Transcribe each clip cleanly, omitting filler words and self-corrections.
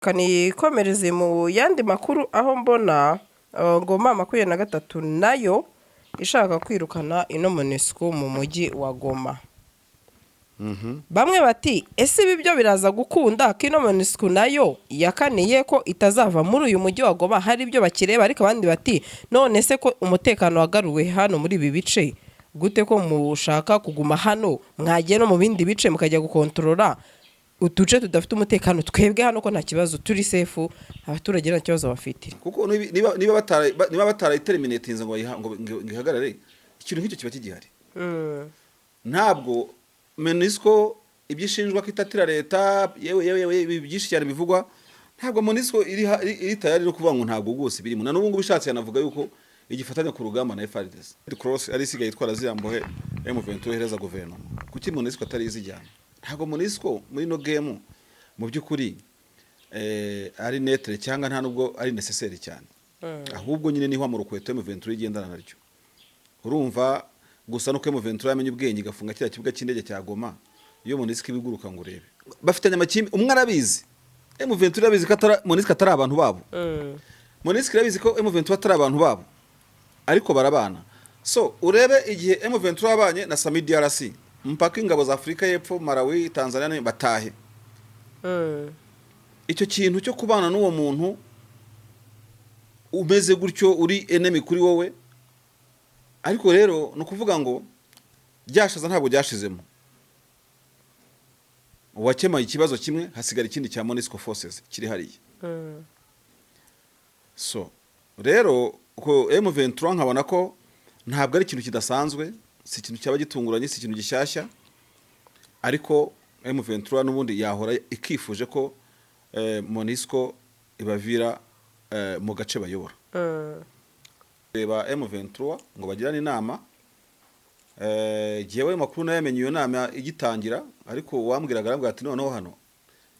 kanikomereze mu yandi makuru aho mbona Ngoma 23 nayo ishaka kwirukana ino MONUSCO mu mujyi wa Goma. Bamwe bati ese ibi byo biraza gukunda kino MONUSCO nayo yakaniye ko itazava muri uyu mujyi wa Goma, hari ibyo bakireba, ariko abandi bati none se ko umutekano wagaruwe hano muri ibi bice, gute ko mushaka kuguma hano mwagiye no mu bindi bice mukajya gukontorora utuce tudafite umutekano, twebwe hano ko nta kibazo turi safe, abaturage nta kibazo bafite. Kuko niba bataraterminatinze ngo ihagarare, ikintu nk'icyo kiba kigihari. Ntabwo MONUSCO ibyishinjwa kitatira leta yewe byinshi cyane bivugwa, ntabwo MONUSCO iri tayari no kuvuga ngo ntabwo gose birimo. Na n'ubungu bishatse yanavuga yuko igifatanya ku rugamba na FARDC cross ari sigaye itwara zirambohe M23 hereza guverinoma. Kuki MONUSCO atari izijyana? Ntabwo MONUSCO muri no game mu byukuri ari netre cyangwa nta nubwo ari necessaire cyane. Ahubwo nyine niho mu rukweto M23 igendana naryo. Urumva gusa nuko M23 yamenye ubwenge gafunga kira kibuga cy'indege cya Goma, iyo MONUSCO ibiguruka ngo urebe. Bafitanye amakimbi, umwe arabizi. M23 arabizi ko MONUSCO atari abantu babo. MONUSCO arabizi ko M23 atari abantu babo. Ariko barabana. So urebe igihe M23 abanye na Sami DRC, mpaka ingabo za Afrika y'Epfo, Malawi, Tanzania batahe. Icyo kintu cyo kubana n'uwo muntu umeze gutyo uri enemy kuri wowe. Ariko rero no kuvuga ngo byashaza ntabwo byashizemo. Uwakemaye ikibazo kimwe hasigara ikindi cya MONUSCO forces kiri hariye. So rero ko M23 nkabona ko ntabwo ari ikintu kidasanzwe, si ikintu cyaba gitunguranye, si ikintu gishyashya, ariko M23 n'ubundi yahora ikifuje ko MONUSCO ibavira mu gace bayobora. Reba M23 ngo bagirane inama, jewe makuru nayamenye iyo nama igitangira, ariko wambwiraga arambwa ati noneho hano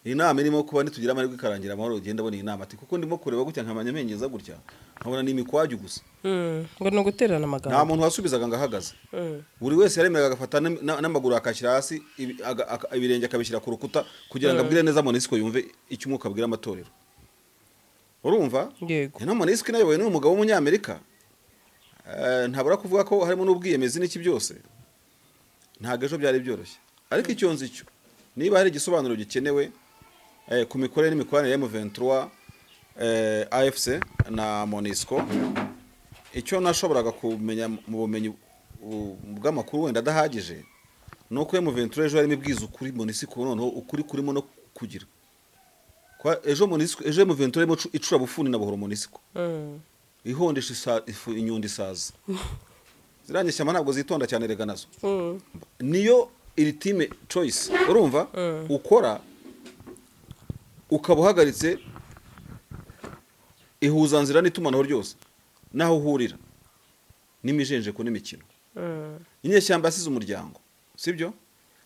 inama irimo kuba nitugira amahirwe ikarangira amahoro ugenda bona inama, ati kuko ndimo kureba gutya nkamanya menyeza gutya nkabona ni imikwaju gusa. Ngo no guterana amagambo. Nta muntu wasubizaga ngahagaze. Buri wese yaremeraga agafata n'amaguru akashyira hasi, ibirenge akabishyira ku rukuta kugira ngo abwire neza MONUSCO yumve icyo umwuka abwira amatorero. Urumva? Yego. Na MONUSCO nayo ni umugabo w'umunyamerika. Ntabura kuvuga ko harimo n'ubwiyemezi n'iki byose. Ntago ejo byari byoroshye. Ariko icyo nzi cyo niba hari igisobanuro gikenewe ku mikorere n'imikoranire ya M23 AFC na MONUSCO, icyo nashoboraga kumenya mu bumenyi bw'amakuru wenda adahagije nuko M23 ejo harimo ibwiza ukuri MONUSCO, noneho ukuri kurimo no kugira kwa ejo MONUSCO ejo M23 icura bufuni na buhoro MONUSCO ihondesha ifu inyundi saza ziranyeshya ntabwo zitonda cyane rega nazo. Niyo ultimate choice urumva ukora ukabuhagaritse ihuza nzira n'itumanaho ryose naho uhurira n'imijenje ko n'imikino. Inyeshyamba asize umuryango, sibyo?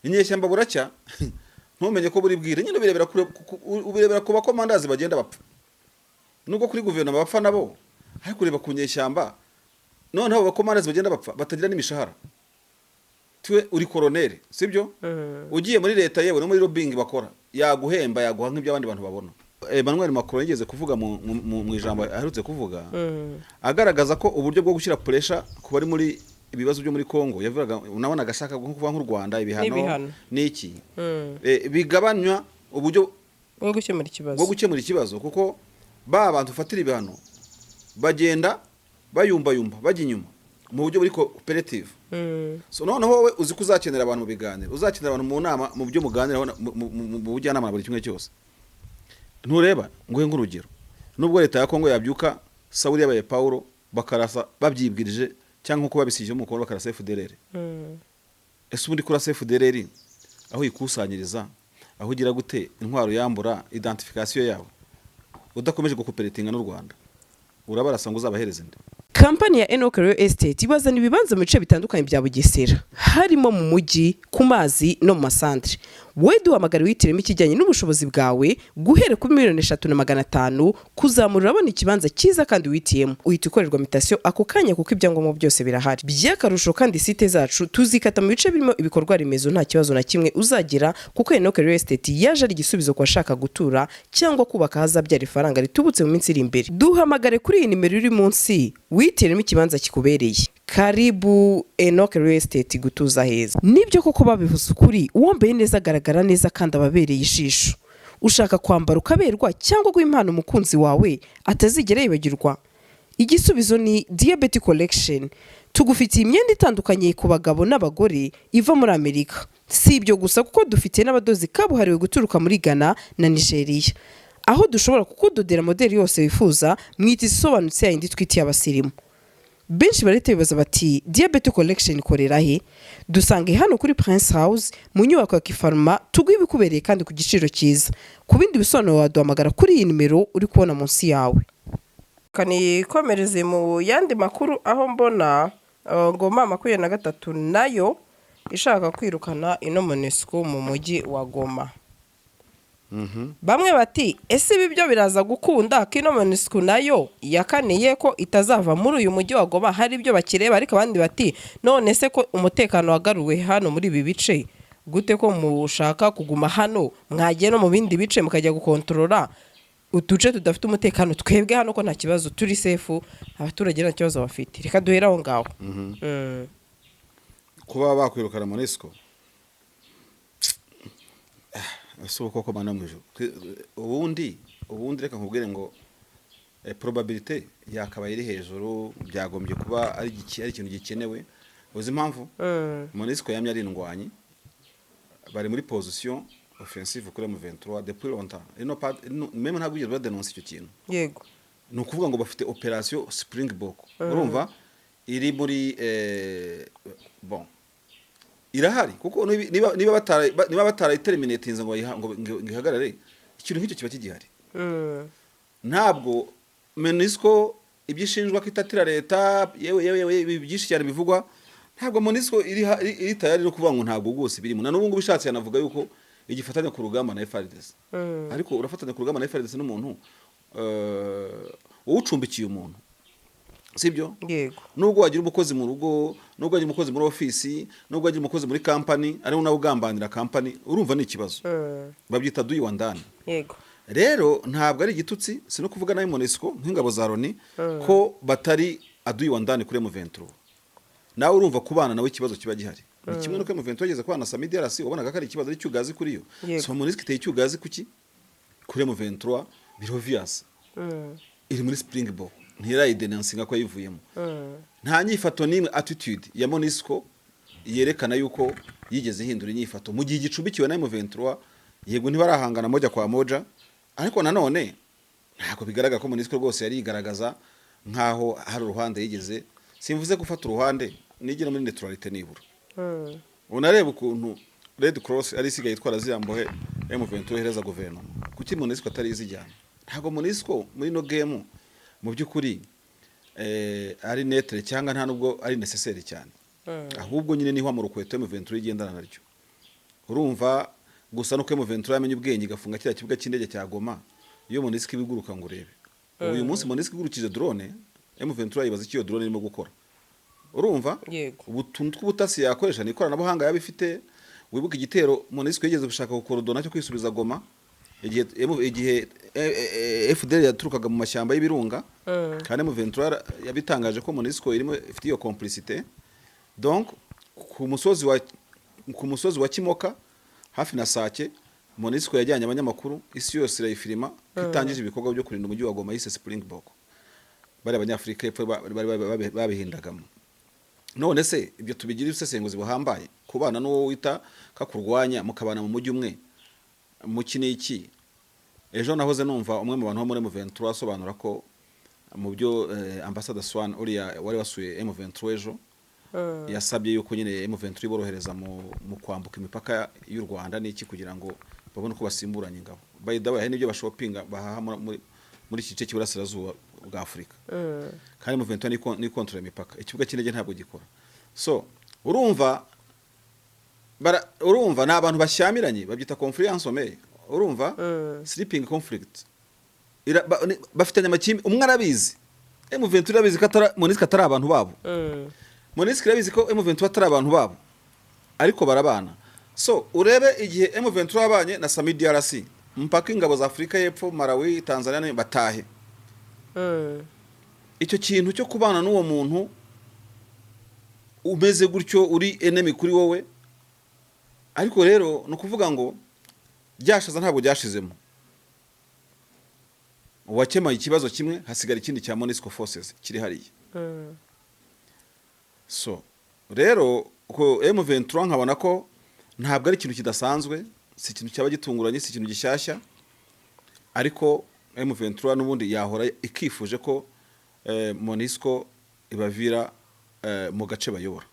Inyeshyamba buracya ntumenye ko buri bwire nyine ubirebera ku bakomandazi bagenda bapfa, nubwo kuri guverinoma bapfa nabo, ariko kureba ku nyeshyamba noneho abakomandazi bagenda bapfa batagira n'imishahara. Twe uri koronere, sibyo? Ugiye muri leta yewe no muri lobbying bakora yaguhemba yaguha nk'ibyo abandi bantu babona. Emmanuel Macron yigeze kuvuga mu ijambo aherutse kuvuga, agaragaza ko uburyo bwo gushyira pressure ku bari muri ibibazo byo muri Kongo, yavuga unabona agashaka nko kuva nk'u Rwanda ibihano n'iki bigabanywa uburyo bwo gukemura ikibazo, kuko ba abantu ufatira ibihano bagenda bayumba bajya inyuma mu buryo buri cooperative. So noneho wowe uzi kuzakenera abantu mu biganiro, uzakenera abantu mu nama mu byo muganiraho mu bujyanama buri kimwe cyose. Ntureba nguhe nk'urugero, nubwo leta ya Kongo yabyuka Sauli yabaye Paulo bakarasa babyibwirije cyangwa nko babisije mu Kongo bakarasa FDLR. Ese ubundi kura FDLR aho ikusanyiriza, aho ugira gute intwaro yambura identification yawe udakomeje gukoperatinga n'u Rwanda, urabarasa ngo uzabahereze nde? Kampani ya Enoch Real Estate ibazana ibibanza mu bice bitandukanye bya Bugesera, harimo mu mujyi, ku mazi no mu masantre. wowe duhamagara wihitiremo ikijyanye n'ubushobozi bwawe guhera kuri 3,500,000 kuzamura urabona ikibanza cyiza kandi wihitiyemo uhita ukorerwa mitasiyo ako kanya kuko ibyangombwa byose birahari by'akarusho kandi site zacu tuzikata mu bice birimo ibikorwa remezo nta kibazo na kimwe uzagira kuko Enoch Real Estate yaje ari igisubizo ku bashaka gutura cyangwa kubaka hazabyara ifaranga ritubutse mu minsi iri imbere. Duhamagare kuri iyi nimero iri munsi wihitiremo ikibanza kikubereye. Karibu Enoch Real Estate gutuza heza. Nibyo koko babivuze ukuri, uwambaye neza agaragara neza kandi ababereye ijisho. Ushaka kwambara ukaberwa cyangwa guha impano umukunzi wawe atazigera yibagirwa? Igisubizo ni Diabetes Collection. Tugufitiye imyenda itandukanye ku bagabo n'abagore iva muri Amerika. Si ibyo gusa kuko dufite n'abadozi kabuhariwe guturuka muri Ghana na Nigeria. Aho dushobora kukudodera modeli yose wifuza mwita isobanutse yindi twitiye abasirimu. Benshi barete bibaza bati Diabetes Collection ikorera he? Dusange hano kuri Prince House mu nyubako ya Kifarma tugwibikubereye kandi ku giciro cyiza. Ku bindi bisobanuro waduhamagara kuri iyi nimero uri kubona munsi yawe. Kanikomereze mu yandi makuru aho mbona Ngoma 23 nayo ishaka kwirukana ino MONUSCO mu mujyi wa Goma. Bamwe bati ese ibi byo biraza gukunda kino MONUSCO nayo yakaniye ko itazava muri uyu mujyi wa Goma hari ibyo bakireba ariko abandi bati none se ko umutekano wagaruwe hano muri ibi bice gute ko mushaka kuguma hano mwagiye no mu bindi bice mukajya gukontorora utuce tudafite umutekano twebwe hano ko nta kibazo turi safe abaturage nta kibazo bafite reka duhera aho ngaho. Kuba bakwirukana MONUSCO so koko mana mwijo ubundi reka nkubwire ngo probability yakaba iri hejuru byagombye kuba ari ikintu gikenewe uzi impamvu MONUSCO yamye ari indwanyi bari muri position offensive kuri M23 depuis longtemps même ntabwo bigeze badenonce icyo kintu yego ni ukuvuga ngo bafite operation Springbok urumva iri muri bon irahari kuko niba bataraiterminatinze ngo ihagarare ikintu nk'icyo kiba kigihari. Ntabwo MONUSCO ibyishinjwa kitatira leta yewe byinshi cyane bivugwa ntabwo MONUSCO iri tayari no kuvuga ngo ntabwo rwose birimo na n'ubu ngo bishatse yanavuga yuko igifatanya ku rugamba na FARDC ariko urafatanya ku rugamba na FARDC n'umuntu ucumbikiye umuntu sibyo yego nubwo wagira umukozi mu rugo nubwo wagira umukozi muri office nubwo wagira umukozi muri company ari nawe ugambanira company urumva ni ikibazo babyita duyi wa ndani yego rero ntabwo ari igitutsi sino kuvuga nayo MONUSCO nk'ingabo za Loni ko batari aduyi wa ndani kuri M23 nawe urumva kubana nawe ikibazo kiba gihari ni kimwe nuko M23 yageze kubana Sami DRC ubonaga ko ari ikibazo ari cyugazi kuri yo so MONUSCO iteye cyugazi kuki kuri M23 birovias iri muri Springbok ntirayidenansinga ko yivuyemo nta nyifato n'imwe attitude ya MONUSCO yerekana yuko yigeze ihindura inyifato mu gihe gicumbikiwe na M23 yego ntibarahangana moja kwa moja ariko nanone ntabwo bigaragara ko MONUSCO rwose yari igaragaza nkaho hari uruhande yigeze simvuze gufata uruhande nigira muri neutralite nibura unareba ukuntu Red Cross ari isigaye itwara ziyambohe M23 hereza guverinoma kuki MONUSCO atari izijyana ntabwo MONUSCO muri no game mu byukuri ari netre cyangwa nta nubwo ari necessaire cyane ahubwo nyine niho mu rukweto M23 igendana naryo urumva gusa nuko M23 yamenye ubwenge gafunga kira kibuga cy'indege cya Goma iyo MONUSCO ibiguruka ngo urebe uyu munsi MONUSCO igurukije drone M23 yibaza icyo drone irimo gukora urumva ubutuntu tw'ubutasi yakoresha n'ikoranabuhanga yabifite wibuka igitero MONUSCO yigeze gushaka gukorodona cyo kwisubiza Goma igihe FDL yaturukaga mu mashyamba y'ibirunga kandi M23 yabitangaje ko MONUSCO irimo ifite iyo complicité donc ku musozi wa Kimoka hafi na Sake MONUSCO yajyanye abanyamakuru isi yose irayifirima kitangije ibikorwa byo kurinda umujyi wa Goma yise Springbok bari abanyafrika babihindagamo none se ibyo tubigira isesenguzi buhambaye kubana n'uwo wita kakurwanya mukabana mu mujyi umwe mukine iki ejo nahoze numva umwe mu bantu bo muri M23 asobanura ko mu byo ambassador Swan uriya wari wasuye M23 ejo yasabye yuko nyine M23 borohereza mu kwambuka imipaka y'u Rwanda n'iki kugira ngo babone ko basimburanye ingabo by the way hari n'ibyo bashopinga bahaha muri iki gice cy'Iburasirazuba bwa Afurika kandi M23 ni control imipaka ikibuga cy'indege ntabwo gikora so urumva urumva ni abantu bashyamiranye babyita conflict sommeil urumva sleeping conflict bafitanye amakimbi umwe arabizi M23 irabizi ko MONUSCO atari abantu babo MONUSCO irabizi ko M23 atari abantu babo ariko barabana. So urebe igihe M23 abanye na Sami DRC mpaka ingabo za Afrika y'Epfo, Malawi, Tanzania batahe. Icyo kintu cyo kubana n'uwo muntu umeze gutyo uri enemy kuri wowe, ariko rero no kuvuga ngo byashaza ntabwo byashizemo. Uwakemaye ikibazo kimwe hasigara ikindi cya MONUSCO forces kiri hariya. So rero ko M23 nkabona ko ntabwo ari ikintu kidasanzwe, si ikintu cyaba gitunguranye, si ikintu gishyashya, ariko M23 n'ubundi yahora ikifuje ko MONUSCO ibavira mu gace bayobora.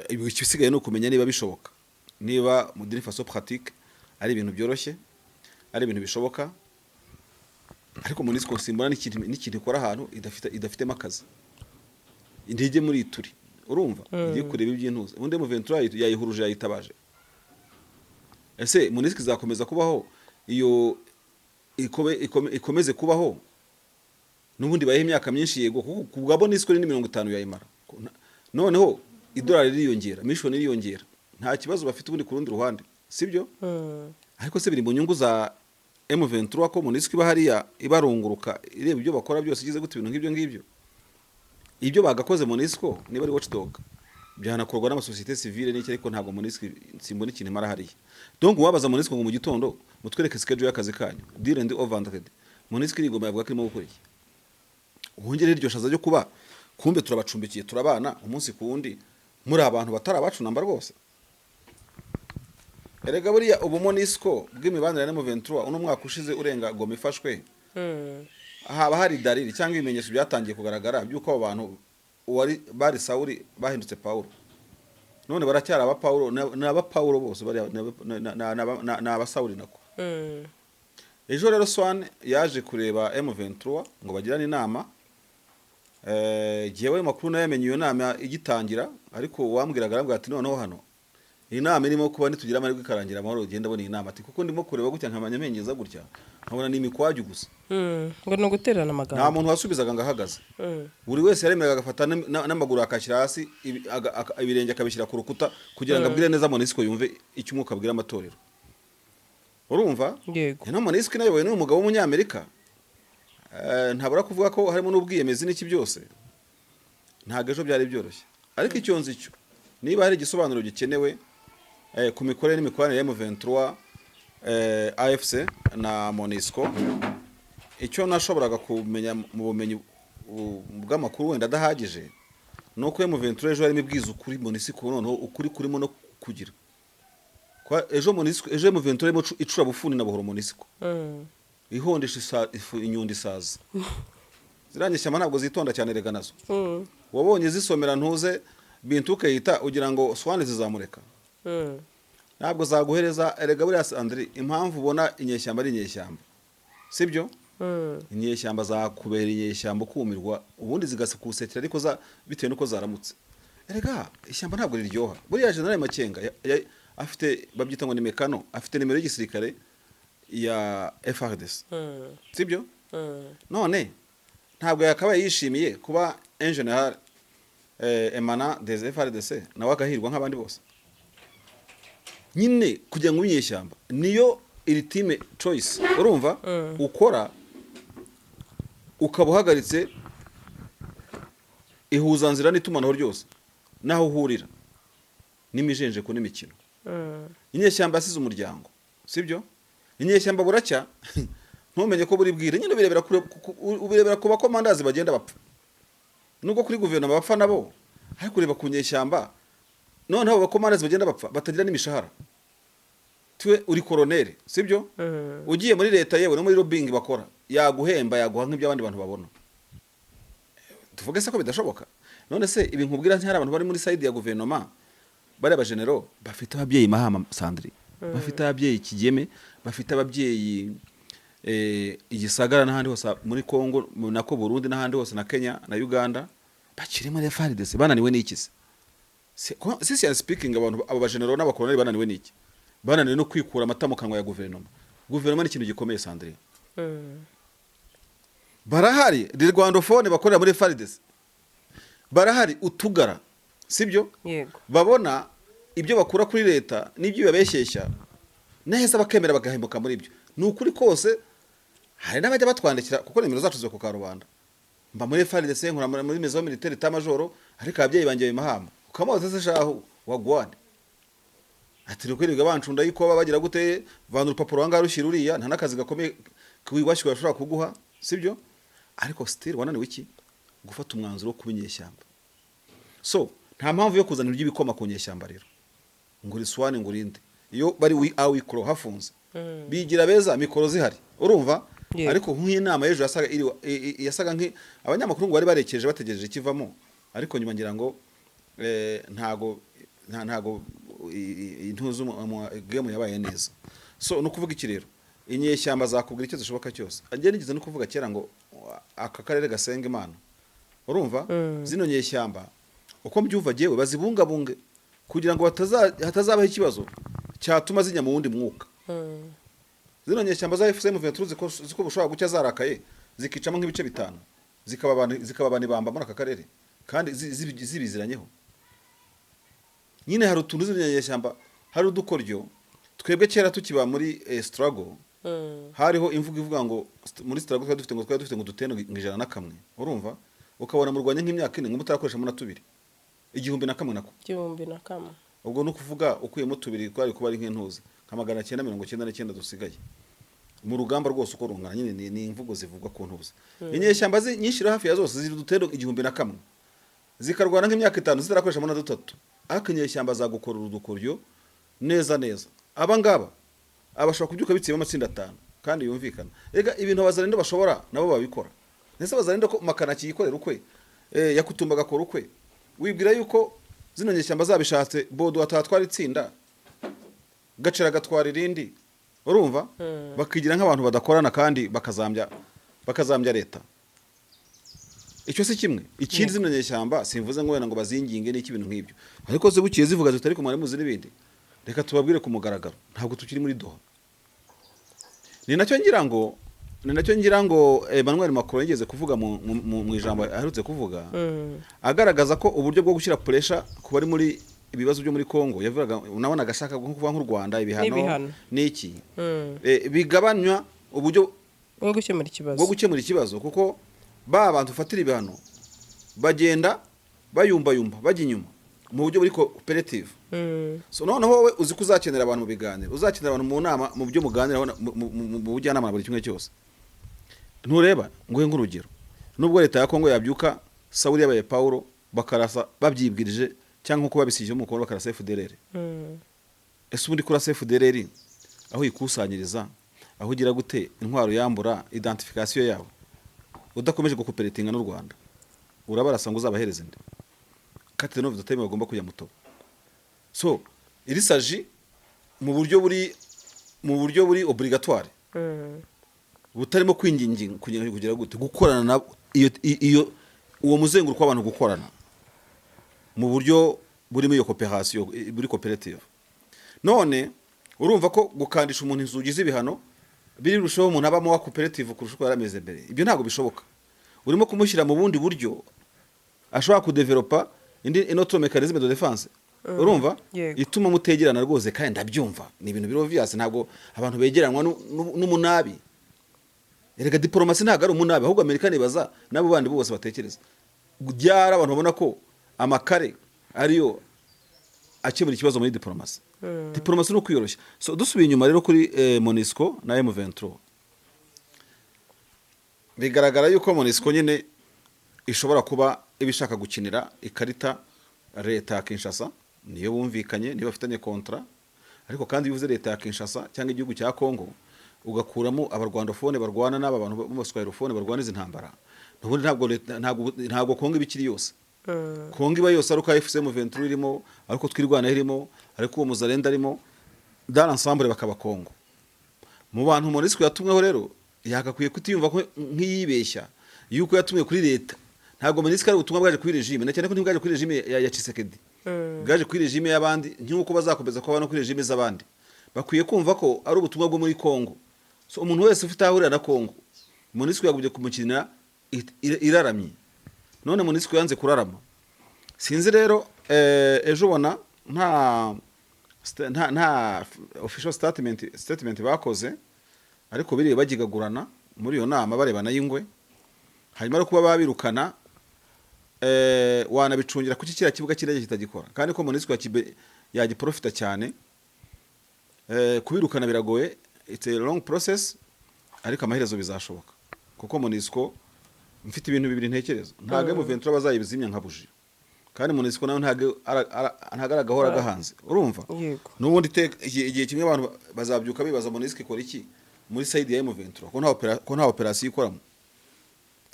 Ibi kisigaye no kumenya niba bishoboka, niba mu d'une façon pratique ari ibintu byoroshye, ari ibintu bishoboka, ariko MONUSCO simbona n'ikintu ikora ahantu idafite makazi intege muri turi urumva igiye kureba iby'intuza undi M23 yayihuruje yayitabaje. Ese MONUSCO izakomeza kubaho iyo ikomeze kubaho n'ubundi baye imyaka myinshi yego kubwa MONUSCO ni 50 yayimara, noneho idolari riyongera, mission riyongera, nta kibazo bafite ubundi ku rundi ruhande, sibyo? Ariko se biri mu nyungu za M23 ko MONUSCO iba hariya ibarunguruka ireba ibyo bakora byose igize gute ibintu ngibyo ibyo bagakoze MONUSCO niba ari watchdog byanakorwa n'amasosiyete civile n'iki, ariko ntabwo MONUSCO simbona ikintu imara hariya. Donc wabaza MONUSCO ngo mu gitondo mutwereke schedule y'akazi kanyu dire ndi overended MONUSCO irigoma yavuga ko irimo gukora iki, uhongere iryo shaza ryo kuba kumbe turabacumbikiye turabana umunsi ku wundi muri abantu batari abacu namba rwose. Erega buriya ubu MONUSCO bw'imibanire na M23 uno mwaka ushize urenga Goma ifashwe haba hari dalili cyangwa ibimenyetso byatangiye kugaragara byuko abo bantu bari Sauli bahindutse Paulo, none baracyara aba Paulo n'aba Paulo bose bari n'aba Sauli nako. Ejo rero Swan yaje kureba M23 ngo bagirane inama, jewe makuru nayamenye iyo nama igitangira, ariko wambwiraga arambwira ati noneho hano inama irimo kuba nitugira amahirwe ikarangira amahoro ugenda bona inama ati kuko ndimo kureba gutya nkamanya menyeza gutya nkabona ni imikwaju gusa ngo no guterana amagambo, nta muntu wasubizaga ngahagaze, buri wese yaremeraga agafata n'amaguru akashyira hasi ibirenge akabishyira ku rukuta kugira ngo abwire neza MONUSCO yumve icyo umwuka abwira amatorero. Urumva yego na MONUSCO nayoboye n'umugabo w'umunyamerika, ntabura kuvuga ko harimo n'ubwiyemezi n'iki byose, ntago ejo byari byoroshye, ariko icyo nzi cyo niba hari igisobanuro gikenewe ku mikorere n'imikoranire ya M23 AFC na MONUSCO, icyo nashoboraga kumenya mu bumenyi bw'amakuru wenda adahagije nuko M23 ejo harimo ibwiza ukuri MONUSCO noneho ukuri kurimo no kugira kwa ejo M23 icura bufuni na buhoro MONUSCO ihondesha inyundi saza ziranyeshyama ntabwo zitonda cyane rega nazo wabonye zisomera ntuze bintu ukayita ugira ngo Swan zizamureka ntabwo zaguhereza. Erega buriya Andri impamvu ubona inyeshyamba ari inyeshyamba sibyo, inyeshyamba zakubera inyeshyamba kumirwa ubundi zigasukusetera ariko bitewe nuko zaramutse. Erega ishyamba ntabwo riryoha. Buriya General Makenga afite babyita ngo ni mekano, afite nimero y'igisirikare ya FARDC sibyo, none ntabwo yakabaye yishimiye kuba engineer emana des FARDC nawe agahirwa nk'abandi bose nyine kugira ngo ubinyeshyamba niyo ultimate choice. Urumva ukora ukaba uhagaritse ihuzanzira n'itumanaho ryose naho uhurira n'imijenje ku n'imikino. Inyeshyamba asize umuryango sibyo, inyeshyamba buracya ntumenye ko buri bwire nyine ubirebera ku bakomandazi bagenda bapfa, nubwo kuri guverinoma bapfa nabo, ariko ureba ku nyeshyamba noneho abakomandazi bagenda bapfa batagira n'imishahara. Twe uri koronere sibyo, ugiye muri leta yewe no muri lobbying bakora yaguhemba yaguha nk'ibyo abandi bantu babona, tuvuge se ko bidashoboka. None se ibi nkubwira ntihari abantu bari muri side ya guverinoma bari abagenero bafite ababyeyi Mahama Sandri, bafite ababyeyi Kigeme, bafite ababyeyi igisagara n'ahandi hose muri Kongo nako Burundi n'ahandi hose na Kenya na Uganda bakiri muri FARDC bananiwe n'ikize. sincerely speaking abantu abo bajenero n'abakoloneli bananiwe n'iki? Bananiwe no kwikura amata mu kanwa ya guverinoma. Guverinoma ni ikintu gikomeye Sandrine. Barahari Rwandofone bakorera muri FARDC. Barahari utugara, sibyo? Yego. Babona ibyo bakura kuri leta n'ibyo babeshyeshya naheza bakemera bagahembuka muri ibyo. Ni ukuri kose hari n'abajya batwandikira kuko nimero zacu zo ku Karubanda. Mba muri FARDC nkora muri maison militaire tamajoro ariko ababyeyi banjye bimahamba. Ukamoza se shaho wagwane. Ati rukwirirwa bancunda yuko baba bagira gute vana urupapuro wanga rushira uriya nta nakazi gakomeye kwibashye bashobora kuguha, sibyo? Ariko still wananiwe iki? Gufata umwanzuro wo kubinyeshyamba. So, nta mpamvu yo kuzanira ibikoma ku nyeshyamba rero. Nguri swane ngurinde. Iyo bari wikro hafunze. Bigira beza mikoro zihari. Urumva? Yeah. Ariko nk'inama y'ejo yasaga nki abanyamakuru ngo bari barekeje bategereje kivamo. Ariko nyuma ngira ngo ntago intuzo game yabaye neza. So nukuvuga iki rero? Inyeshyamba zakubwira icyo zishoboka cyose. Angiye nigeze no kuvuga kera ngo aka karere gasenga Imana. Urumva? Zino nyeshyamba uko mbyumva jewe bazibungabunge kugira ngo hatazabaho ikibazo cyatuma zinya mu wundi mwuka. Zino nyeshyamba za FCM ziko bushobora gucya zarakaye zikicamo nk'ibice bitanu zikaba bamba muri aka karere kandi zibiziranyeho. Nyine hari utuntu zino nyeshyamba hari udukoryo twebwe kera tukiba muri struggle. Hariho imvugo ivuga ngo muri struggle twari dufite ngo duteno ngijana na kamwe. Urumva? Ukabona mu Rwanda nk'imyaka ine ngo mutarakoresha mu na tubiri. 1,000 nako. 1,000. Ubwo no kuvuga ukuyemo tubiri kwari kuba ari nk'intuza. Kamagana 999 dusigaye. Mu rugamba rwose uko rungana nyine ni imvugo zivugwa ku ntuza. Inyeshyamba nyinshi hafi ya zose ziri dutero 1,000. Zikarwana nk'imyaka 5 zitarakoresha mu na 3. Ariko inyeshyamba zagukorera udukoryo neza. Abangaba abashobora kubyuka bitsiye amatsinda 5 kandi yumvikana. Ega ibintu abazarendo bashobora nabo babikora. Nese bazarendo ko makana kiyikorera ukwe yakutumba gakora ukwe. Wibwira yuko zino nyeshyamba zabishatse bodo atatwara itsinda gacera gatwara irindi. Urumva? Bakigira nk'abantu badakorana kandi bakazambya leta. Icyo si kimwe. Ikindi zino nyeshyamba simvuze ngo wena ngo bazinginge n'iki bintu nk'ibyo. Ariko zibukiye zivuga zitari ku mwarimuzi n'ibindi. Reka tubabwire ku mugaragaro. Ntabwo tukiri muri Doha. Ni nacyo ngira ngo Emmanuel Macron yigeze kuvuga mu ijambo aherutse kuvuga. Agaragaza ko uburyo bwo gushyira pressure ku bari muri ibibazo byo muri Kongo yavuga unabona agashaka nko kuva nk'u Rwanda ibihano n'iki. Bigabanywa uburyo bwo gukemura ikibazo kuko abantu ufatira ibihano bagenda bayumba bajya inyuma mu buryo buri cooperative. So noneho wowe uzi kuzakenera abantu mu biganiro uzakenera abantu mu nama mu byo muganiraho mu bujyanama buri kimwe cyose. Ntureba ngo nk'urugero nubwo leta ya Kongo yabyuka Sauli yabaye Paulo bakarasa babyibwirije cyangwa nko babisije mu Kongo bakarasa FDLR. Ese ubundi kuri FDLR aho ikusanyiriza aho ugira gute intwaro yambura identification yabo udakomeje gukoperatinga n'u Rwanda urabarasa ngo uzabahereze nde kate no vidoteme bagomba kujya muto. So irisaji mu buryo buri obligatoire butarimo kwinginginga kugira gute gukorana na iyo uwo muzenguruko w'abantu gukorana mu buryo burimo iyo coopération buri cooperative. None urumva ko gukandisha umuntu inzugi z'ibihano biri rushoho umuntu abamo wa cooperative kurusha uko yarameze mbere. Ibyo ntabwo bishoboka. Urimo kumushyira mu bundi buryo ashobora kudevelopa indi auto mechanisme de défense. Urumva? Ituma mutegerana rwose kandi ndabyumva. Ni ibintu biri obvious ntabwo abantu begeranwa n'umunabi. Erega diplomasi ntabwo ari umunabi ahubwo Amerikani baza nabo bandi bose batekereza. Byara abantu babona ko amakare ariyo akemura ikibazo muri diplomasi. Diplomasi no kwiyoroshya. So dusubiye inyuma rero kuri MONUSCO na M23. Bigaragara yuko MONUSCO nyine ishobora kuba ibishaka gukinira ikarita leta ya Kinshasa niyo bumvikanye niyo bafitanye kontra. Ariko kandi bivuze leta ya Kinshasa cyangwa igihugu cya Kongo ugakuramo abarwandofone barwana n'aba bantu b'abaswahilofone barwana izi ntambara. Ntabwo Kongo ibikiri yose. Kongo iba yose aruka FCM 23 irimo ariko twirwana irimo ariko uwo muzarenda arimo dans l'ensemble bakaba Kongo. Mu bantu MONUSCO yatumweho rero yakakwiye kutiyumva ko nk'iyibeshya yuko yatumwe kuri leta. Ntabwo MONUSCO ari ubutumwa bwaje kuri regime na cyane ko ntibwaje kuri regime ya Tshisekedi. bwaje kuri regime y'abandi nk'uko bazakomeza kuba no kuri regime z'abandi. Bakwiye kumva ko ari ubutumwa bwo muri Kongo. So umuntu wese ufite ahurira na Kongo, MONUSCO yagubye kumukinira iraramye. None MONUSCO yanze kurarama. Sinzi rero ejo bona nta official statement bakoze, ariko biri bagigagurana muri yo nama barebana y'ingwe. Hanyuma no kuba babirukana wanabicungira kuki kira kibuga kirege kitagikora, kandi ko MONUSCO yagiprofita cyane. Kubirukana biragoye, it's a long process, ariko amaherezo bizashoboka kuko MONUSCO mfite ibintu bibiri ntekereza. Ntago M23 bazayibizimya nka buji, kandi MONUSCO nayo ntago aragahora gahanze. Urumva n'ubundi igihe kimwe abantu bazabyuka bibaza MONUSCO ikora iki muri side ya M23 ko nta operation ikoramo.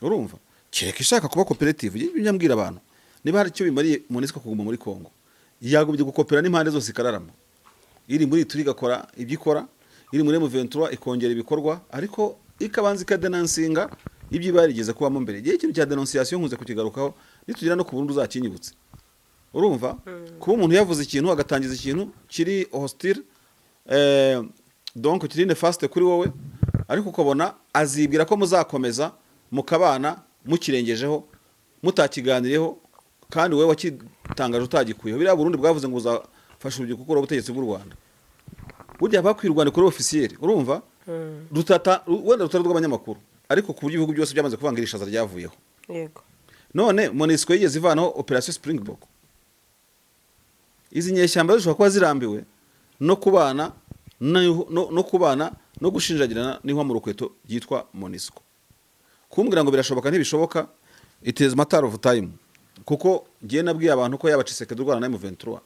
Urumva kereka ishaka kuba cooperative. Ibyo mbwira abantu, niba hari icyo bimariye MONUSCO kuguma muri Kongo, yagubye gukopera n'impande zose ikararama. Iri muri turi gakora ibyikora, iri muri M23 ikongera ibikorwa, ariko ikabanza ikadenansinga ibyo barigeze kubamo mbere. Igihe ikintu cya denunciation nkuze kukigarukaho nitugira no ku Burundi uzakinyibutse. Urumva kuba umuntu yavuze ikintu agatangiza ikintu kiri hostile, donc kiri nefaste kuri wowe, ariko ukabona azibwira ko muzakomeza mukabana mukirengejeho mutakiganireho, kandi wewe wakitangaje utagikuyeho. Biriya Burundi bwavuze ngo uzafasha urubyiruko gukora ubutegetsi bw'u Rwanda. Burya bakwirwana kuri officiel. Urumva wenda rutari rw'abanyamakuru, ariko ku buryo ibihugu byose byamaze kuvanga irishaza ryavuyeho. Yego. None MONUSCO yigeze ivanaho operation Springbok. Izi nyeshyamba zishobora kuba zirambiwe no kubana no gushinjagirana niho mu rukweto yitwa MONUSCO. Kumbwira ngo birashoboka ntibishoboka, it is matter of time. Kuko ngiye nabwiye abantu ko yaba Tshisekedi Rwanda na M23,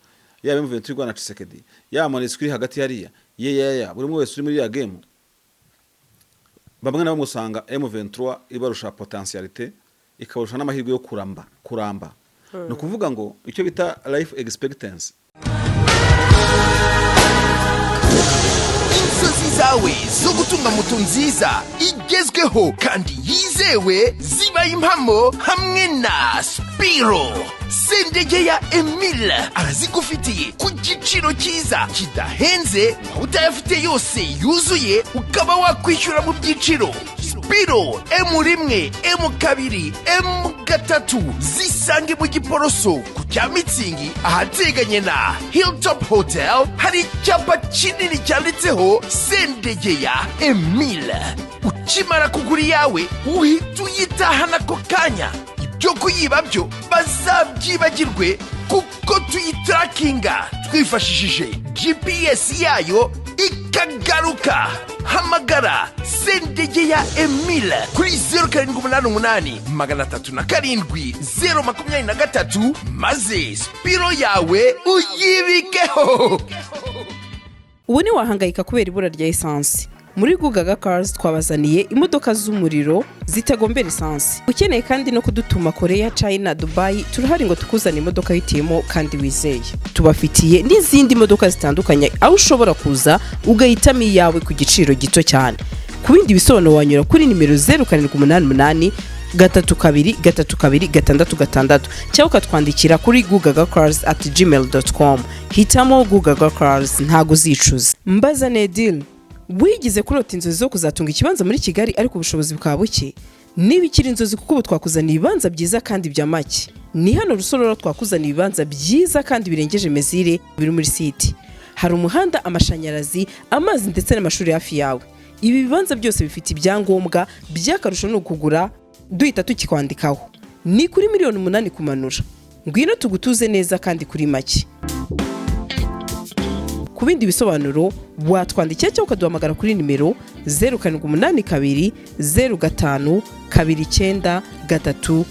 yaba M23 Rwanda na Tshisekedi, yaba MONUSCO iri hagati hariya, buri umwe wese uri muri ya game, bamwe nabo musanga M23 ibarusha potentialite, ikabarusha n'amahirwe yo kuramba. No kuvuga ngo icyo bita life expectancy. Inzozi zawe zo gutunga moto nziza igezweho kandi yizewe zibaye impamo hamwe na Spiro. Sendege ya Emile arazigufitiye ku giciro cyiza kidahenze, utayafite yose yuzuye ukaba wakwishyura mu byiciro. Spiro M1, M2, M3 zisange mu Giporoso ku cya Mitsingi ahateganye na Hilltop Hotel. Hari icyapa kinini cyanditseho Sendege ya Emile. Ukimara kugura yawe uhita uyitahana ako kanya. Ibyo kuyiba byo bazabyibagirwe kuko tuyitrakinga twifashishije GPS yayo ikagaruka. Hamagara Sendege ya Emile kuri 0788 307 023 maze Spiro yawe uyibikeho. Ubu ni wahangayika kubera ibura rya essence. Muri Gugaga Cars twabazaniye imodoka z'umuriro zitagombera essence. Ukeneye kandi no kudutuma Korea, China, Dubai, turahari ngo tukuzane imodoka hitimo kandi wizeye. Tubafitiye n'izindi modoka zitandukanye aho ushobora kuza ugahitamo iyawe ku giciro gito cyane. Ku bindi bisobanuro wanyura kuri nimero 0788 32 cyangwa ukatwandikira kuri gugagacars@gmail.com. Hitamo Gugaga Cars, ntago zicuza. Mbaza Nedil, wigize kurota inzozi zo kuzatunga ikibanza muri Kigali ariko ubushobozi bukaba buke? Niba ikiri inzozi kuko twakuzaniye ibibanza byiza kandi bya make. Ni hano Rusororo twakuzaniye ibibanza byiza kandi birengeje mezire biri muri site. Hari umuhanda, amashanyarazi, amazi ndetse n'amashuri hafi yawe. Ibi bibanza byose bifite ibyangombwa, by'akarusho no kugura duhita tukikwandikaho. Ni kuri $8,000,000 kumanura. Ngwino tugutuze neza kandi kuri make. Ku bindi bisobanuro watwandikira cyangwa ukaduhamagara kuri nimero 0782 05 29 3.